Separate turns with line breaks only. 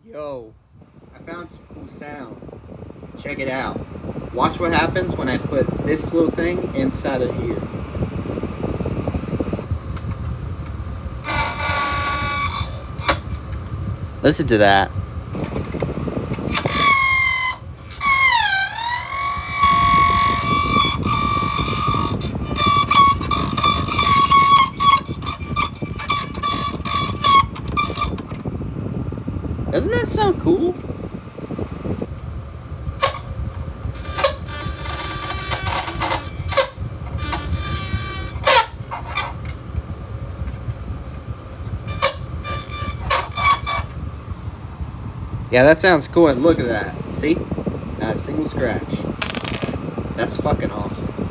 Yo, I found some cool sound. Check it out. Watch what happens when I put this little thing inside of here. Listen to that. Doesn't that sound cool? Yeah, that sounds cool. And look at that. See? Not a single scratch. That's fucking awesome.